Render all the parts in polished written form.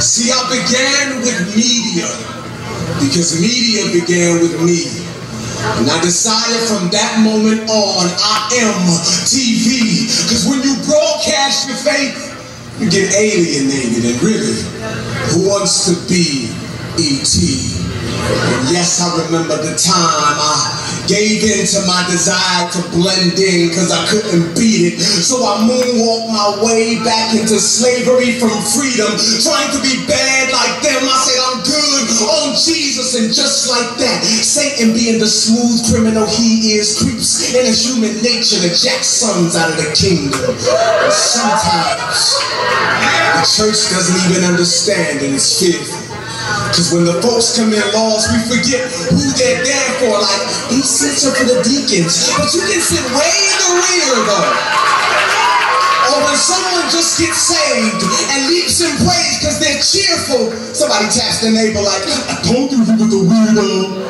See, I began with media because media began with me. And I decided from that moment on, I am TV. Because when you broadcast your faith, you get alienated. And really, who wants to be E.T.? And yes, I remember the time I gave in to my desire to blend in because I couldn't beat it. So I moonwalked my way back into slavery from freedom, trying to be bad like them. I said I'm good on Jesus, and just like that, Satan, being the smooth criminal he is, creeps in his human nature to jack sons out of the kingdom. And sometimes the church doesn't even understand, and it's fearful. Because when the folks come in lost, we forget who they're there for. Like, he sits up for the deacons, but you can sit way in the rear though. Or when someone just gets saved and leaps in praise because they're cheerful, somebody taps their neighbor like, I told you he was a weirdo.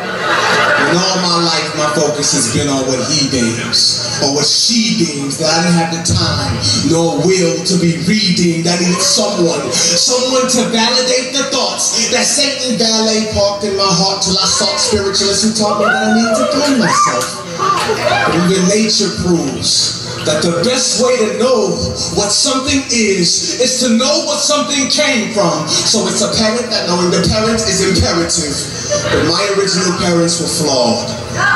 And all my life, my focus has been on what he deems, or what she deems, that I didn't have the time nor will to be redeemed. I needed someone to validate the thoughts that Satan valet parked in my heart till I sought spiritualists who taught me that I needed to find myself. But even nature proves that the best way to know what something is to know what something came from. So it's apparent that knowing the parent is imperative. But my original parents were flawed.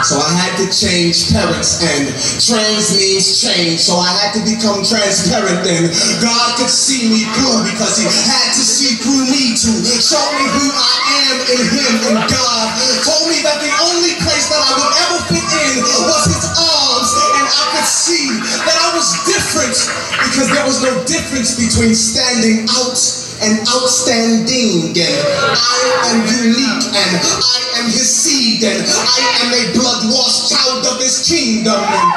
So I had to change parents, and trans means change. So I had to become transparent, and God could see me through because he had to see through me to show me who I am in him. And God told me that the only place that I would ever fit in was his arms, and I could see that I was different because there was no difference between standing out and outstanding. And I am unique, and I am his seed, and I am a blood-washed child of his kingdom. And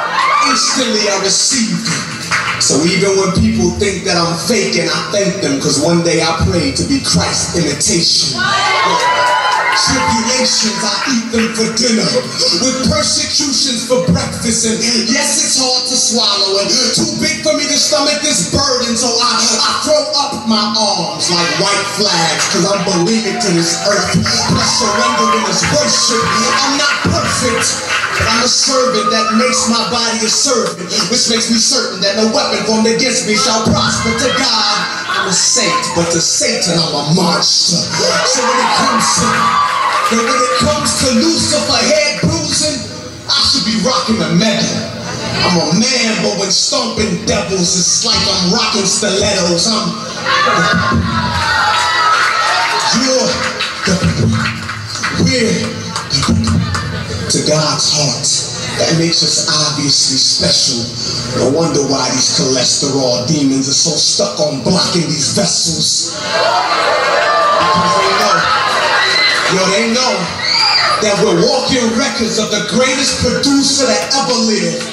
instantly I received it. So even when people think that I'm fake, and I thank them, because one day I prayed to be Christ's imitation. Tribulations, I eat them for dinner, with persecutions for breakfast, and yes, it's hard to swallow and too big for me to stomach this burden, so I throw up my arms like white flags, because I'm believing to this earth, plus surrendering this worship. I'm not perfect, but I'm a servant that makes my body a servant, which makes me certain that no weapon formed against me shall prosper. To God, I'm a saint, but to Satan, I'm a monster. So when it comes to Lucifer head bruising, I should be rocking a medal. I'm a man, but when stomping devils, it's like I'm rocking stilettos. We're to God's heart. That makes us obviously special. No wonder why these cholesterol demons are so stuck on blocking these vessels. Because they know that we're walking records of the greatest producer that ever lived.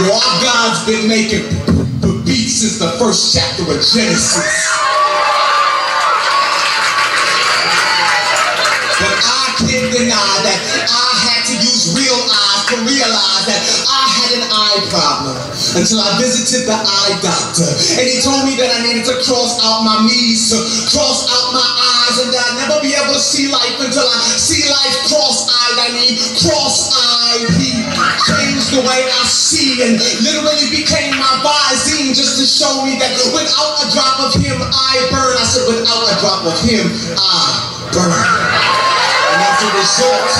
Yo, our God's been making beats since the first chapter of Genesis. But I can't deny that I had to use real eyes to realize that I had an eye problem until I visited the eye doctor, and he told me that I needed to cross out my knees, to cross out my eyes, and that I'd never be able to see life until I see life cross-eyed. I mean cross-eyed. He changed the way I see and literally became my Visine, just to show me that without a drop of him I burn. I said without a drop of him I burn. And as a result,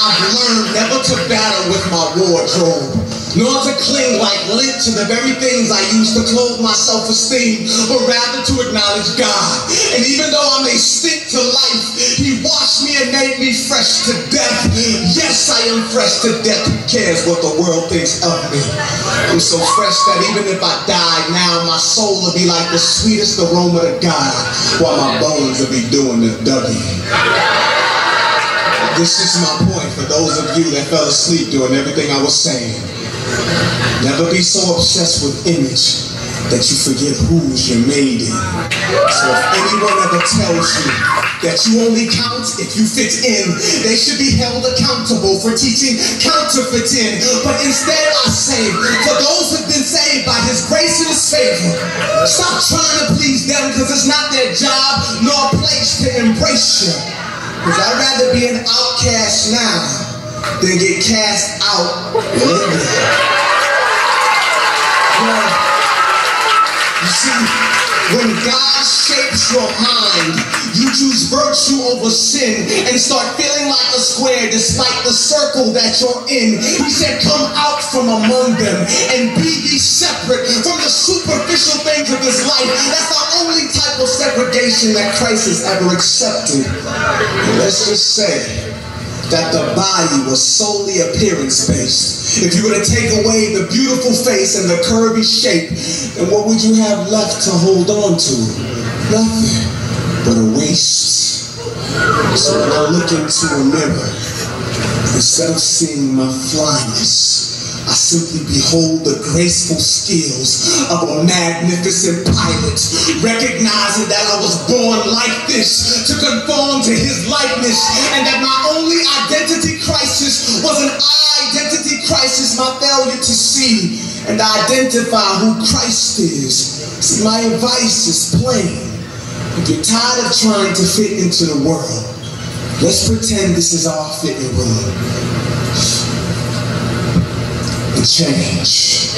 I've learned never to battle with my wardrobe, nor to cling like lint to the very things I used to clothe my self-esteem, but rather to acknowledge God. And even though I may stink to life, he washed me and made me fresh to death. Yes, I am fresh to death. Who cares what the world thinks of me? I'm so fresh that even if I died now, my soul will be like the sweetest aroma to God, while my bones will be doing the Dougie. This is my point for those of you that fell asleep during everything I was saying. Never be so obsessed with image that you forget who's you're made in. So if anyone ever tells you that you only count if you fit in, they should be held accountable for teaching counterfeiting. But instead I say, for those who've been saved by his grace and his favor, stop trying to please them, because it's not their job nor place to embrace you. Because I'd rather be an outcast now than get cast out later. You see, when God shapes your mind, you choose virtue over sin and start feeling like a square despite the circle that you're in. He said, come out from among them and be ye separate from the superficial things of this life. That's the only type of segregation that Christ has ever accepted. And let's just say that the body was solely appearance-based. If you were to take away the beautiful face and the curvy shape, then what would you have left to hold on to? Nothing but a waste. So when I look into a mirror, instead of seeing my flyness, I simply behold the graceful skills of a magnificent pilot, recognizing that I was born like this to conform to his likeness, and that my only identity crisis was an identity crisis, my failure to see and identify who Christ is. See, my advice is plain. If you're tired of trying to fit into the world, let's pretend this is our fitting room. Change.